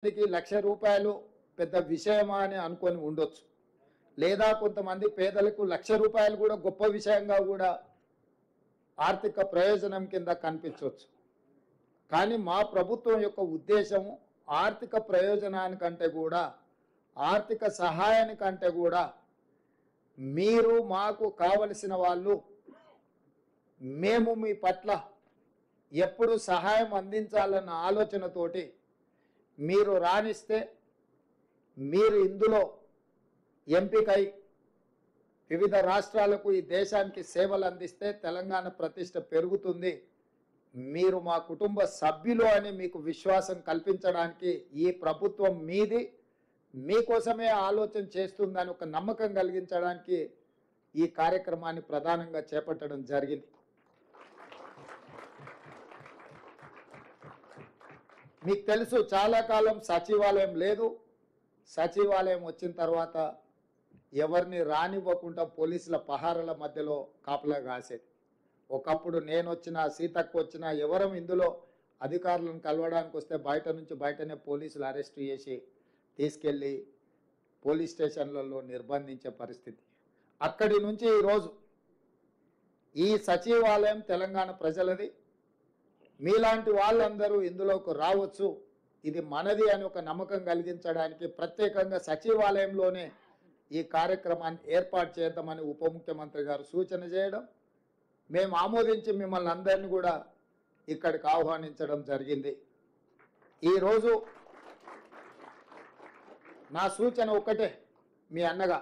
రూ. 1,00,000 పెద్ద విషయమా అని అనుకొని ఉండొచ్చు. లేదా కొంతమంది పేదలకు రూ. 1,00,000 కూడా గొప్ప విషయంగా కూడా ఆర్థిక ప్రయోజనం కింద కనిపించవచ్చు. కానీ మా ప్రభుత్వం యొక్క ఉద్దేశం ఆర్థిక ప్రయోజనానికంటే కూడా, ఆర్థిక సహాయానికంటే కూడా మీరు మాకు కావలసిన వాళ్ళు, మేము మీ పట్ల ఎప్పుడు సహాయం అందించాలన్న ఆలోచనతోటి మీరు రాణిస్తే, మీరు ఇందులో ఎంపికై వివిధ రాష్ట్రాలకు ఈ దేశానికి సేవలు అందిస్తే తెలంగాణ ప్రతిష్ట పెరుగుతుంది, మీరు మా కుటుంబ సభ్యులు అని మీకు విశ్వాసం కల్పించడానికి ఈ ప్రభుత్వం మీది, మీకోసమే ఆలోచన చేస్తుందని ఒక నమ్మకం కలిగించడానికి ఈ కార్యక్రమాన్ని ప్రధానంగా చేపట్టడం జరిగింది. మీకు తెలుసు, చాలా కాలం సచివాలయం లేదు. సచివాలయం వచ్చిన తర్వాత ఎవరిని రానివ్వకుండా పోలీసుల పహారాల మధ్యలో కాపలా కాసేది. ఒకప్పుడు నేను వచ్చినా, సీతక్క వచ్చినా, ఎవరం ఇందులో అధికారులను కలవడానికి వస్తే బయటనే పోలీసులు అరెస్ట్ చేసి తీసుకెళ్ళి పోలీస్ స్టేషన్లలో నిర్బంధించే పరిస్థితి. అక్కడి నుంచి ఈరోజు ఈ సచివాలయం తెలంగాణ ప్రజలది, మీలాంటి వాళ్ళందరూ ఇందులోకి రావచ్చు, ఇది మనది అని ఒక నమ్మకం కలిగించడానికి ప్రత్యేకంగా సచివాలయంలోనే ఈ కార్యక్రమాన్ని ఏర్పాటు చేద్దామని ఉప ముఖ్యమంత్రి గారు సూచన చేయడం, మేము ఆమోదించి మిమ్మల్ని అందరినీ కూడా ఇక్కడికి ఆహ్వానించడం జరిగింది. ఈరోజు నా సూచన ఒకటే, మీ అన్నగా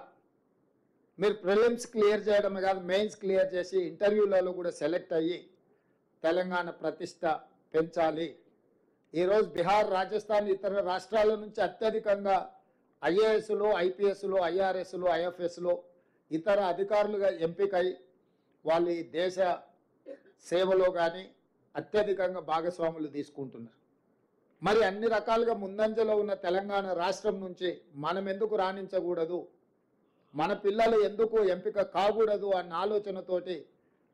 మీరు ప్రిలిమ్స్ క్లియర్ చేయడమే కాదు, మెయిన్స్ క్లియర్ చేసి ఇంటర్వ్యూలలో కూడా సెలెక్ట్ అయ్యి తెలంగాణ ప్రతిష్ట పెంచాలి. ఈరోజు బిహార్, రాజస్థాన్, ఇతర రాష్ట్రాల నుంచి అత్యధికంగా ఐఏఎస్లు, ఐపీఎస్లు, ఐఆర్ఎస్లు, ఐఎఫ్ఎస్లు, ఇతర అధికారులుగా ఎంపికై వాళ్ళు ఈ దేశ సేవలో కానీ అత్యధికంగా భాగస్వాములు తీసుకుంటున్నారు. మరి అన్ని రకాలుగా ముందంజలో ఉన్న తెలంగాణ రాష్ట్రం నుంచి మనం ఎందుకు రాణించకూడదు, మన పిల్లలు ఎందుకు ఎంపిక కాకూడదు అన్న ఆలోచనతోటి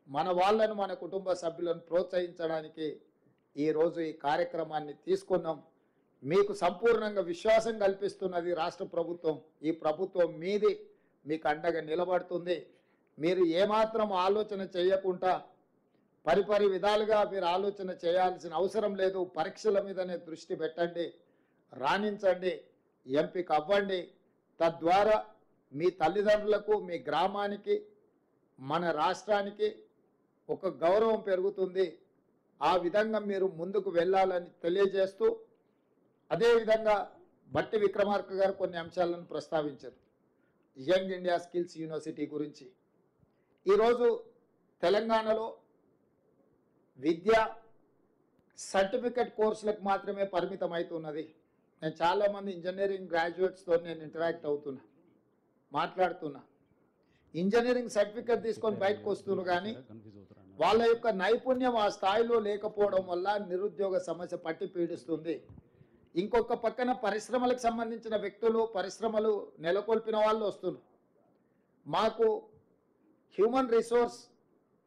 మన వాళ్ళను, మన కుటుంబ సభ్యులను ప్రోత్సహించడానికి ఈరోజు ఈ కార్యక్రమాన్ని తీసుకున్నాం. మీకు సంపూర్ణంగా విశ్వాసం కల్పిస్తున్నది రాష్ట్ర ప్రభుత్వం. ఈ ప్రభుత్వం మీది, మీకు అండగా నిలబడుతుంది. మీరు ఏమాత్రం ఆలోచన చేయకుండా పరిపరి విధాలుగా మీరు ఆలోచన చేయాల్సిన అవసరం లేదు. పరీక్షల మీదనే దృష్టి పెట్టండి, రాణించండి, ఎంపిక అవ్వండి. తద్వారా మీ తల్లిదండ్రులకు, మీ గ్రామానికి, మన రాష్ట్రానికి ఒక గౌరవం పెరుగుతుంది. ఆ విధంగా మీరు ముందుకు వెళ్ళాలని తెలియజేస్తూ, అదేవిధంగా బట్టి విక్రమార్క గారు కొన్ని అంశాలను ప్రస్తావించారు. యంగ్ ఇండియా స్కిల్స్ యూనివర్సిటీ గురించి. ఈరోజు తెలంగాణలో విద్య సర్టిఫికెట్ కోర్సులకు మాత్రమే పరిమితం అవుతున్నది. నేను చాలామంది ఇంజనీరింగ్ గ్రాడ్యుయేట్స్తో నేను ఇంటరాక్ట్ అవుతున్నా, మాట్లాడుతున్నా. ఇంజనీరింగ్ సర్టిఫికెట్ తీసుకొని బయటకు వస్తున్నారు, కానీ వాళ్ళ యొక్క నైపుణ్యం ఆ స్థాయిలో లేకపోవడం వల్ల నిరుద్యోగ సమస్య పట్టి పీడిస్తుంది. ఇంకొక పక్కన పరిశ్రమలకు సంబంధించిన వ్యక్తులు, పరిశ్రమలు నెలకొల్పిన వాళ్ళు వస్తున్నారు. మాకు హ్యూమన్ రిసోర్స్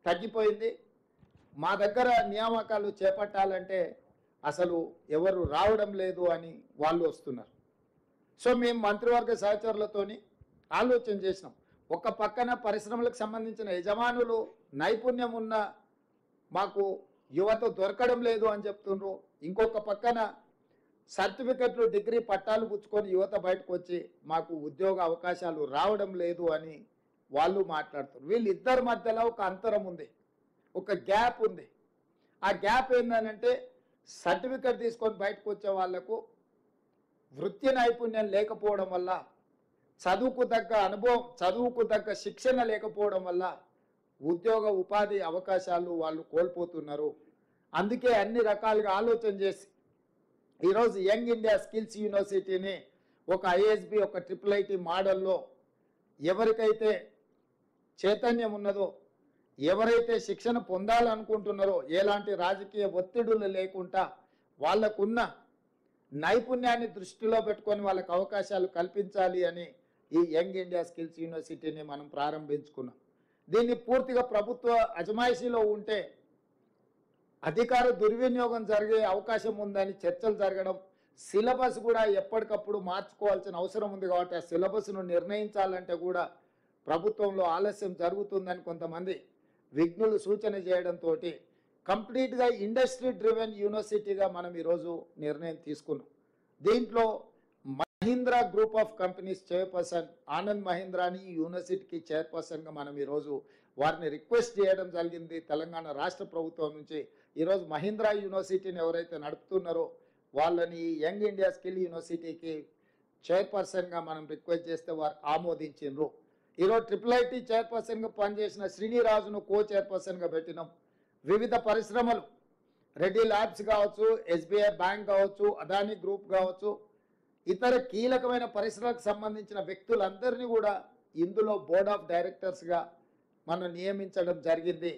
తగ్గిపోయింది, మా దగ్గర నియామకాలు చేపట్టాలంటే అసలు ఎవరు రావడం లేదు అని వాళ్ళు వస్తున్నారు. సో మేము మంత్రివర్గ సహచరులతోని ఆలోచన చేసినాం. ఒక పక్కన పరిశ్రమలకు సంబంధించిన యజమానులు నైపుణ్యం ఉన్న మాకు యువత దొరకడం లేదు అని చెప్తున్నారు. ఇంకొక పక్కన సర్టిఫికెట్లు, డిగ్రీ పట్టాలు పుచ్చుకొని యువత బయటకు వచ్చి మాకు ఉద్యోగ అవకాశాలు రావడం లేదు అని వాళ్ళు మాట్లాడుతున్నారు. వీళ్ళిద్దరి మధ్యలో ఒక అంతరం ఉంది, ఒక గ్యాప్ ఉంది. ఆ గ్యాప్ ఏంటంటే సర్టిఫికెట్ తీసుకొని బయటకు వచ్చే వాళ్లకు వృత్తి నైపుణ్యం లేకపోవడం వల్ల, చదువుకు తగ్గ అనుభవం, చదువుకు తగ్గ శిక్షణ లేకపోవడం వల్ల ఉద్యోగ ఉపాధి అవకాశాలు వాళ్ళు కోల్పోతున్నారు. అందుకే అన్ని రకాలుగా ఆలోచన చేసి ఈరోజు యంగ్ ఇండియా స్కిల్స్ యూనివర్సిటీని ఒక ఐఎస్బి, ఒక IIIT మోడల్లో ఎవరికైతే చైతన్యం ఉన్నదో, ఎవరైతే శిక్షణ పొందాలనుకుంటున్నారో, ఎలాంటి రాజకీయ ఒత్తిడులు లేకుండా వాళ్ళకున్న నైపుణ్యాన్ని దృష్టిలో పెట్టుకొని వాళ్ళకు అవకాశాలు కల్పించాలి అని ఈ యంగ్ ఇండియా స్కిల్స్ యూనివర్సిటీని మనం ప్రారంభించుకున్నాం. దీన్ని పూర్తిగా ప్రభుత్వ అజమాయిషీలో ఉంటే అధికార దుర్వినియోగం జరిగే అవకాశం ఉందని చర్చలు జరగడం, సిలబస్ కూడా ఎప్పటికప్పుడు మార్చుకోవాల్సిన అవసరం ఉంది. కాబట్టి ఆ సిలబస్ను నిర్ణయించాలంటే కూడా ప్రభుత్వంలో ఆలస్యం జరుగుతుందని కొంతమంది విఘ్నులు సూచన చేయడంతో కంప్లీట్గా ఇండస్ట్రీ డ్రివెన్ యూనివర్సిటీగా మనం ఈరోజు నిర్ణయం తీసుకున్నాం. దీంట్లో Mahindra group of companies chairperson Anand మహీంద్రాని ఈ యూనివర్సిటీకి చైర్పర్సన్గా మనం ఈరోజు వారిని రిక్వెస్ట్ చేయడం జరిగింది. తెలంగాణ రాష్ట్ర ప్రభుత్వం నుంచి ఈరోజు మహీంద్రా యూనివర్సిటీని ఎవరైతే నడుపుతున్నారో వాళ్ళని యంగ్ ఇండియా స్కిల్ యూనివర్సిటీకి చైర్పర్సన్గా మనం రిక్వెస్ట్ చేస్తే వారు ఆమోదించారు. ఈరోజు IIIT చైర్పర్సన్గా పనిచేసిన శ్రీనిరాజును కో చైర్పర్సన్గా పెట్టినాం. వివిధ పరిశ్రమలు రెడ్డి ల్యాబ్స్ కావచ్చు, SBI బ్యాంక్ కావచ్చు, అదానీ గ్రూప్ కావచ్చు, ఇతర కీలకమైన పరిశ్రమలకు సంబంధించిన వ్యక్తులందరినీ కూడా ఇందులో బోర్డ్ ఆఫ్ డైరెక్టర్స్గా మనం నియమించడం జరిగింది.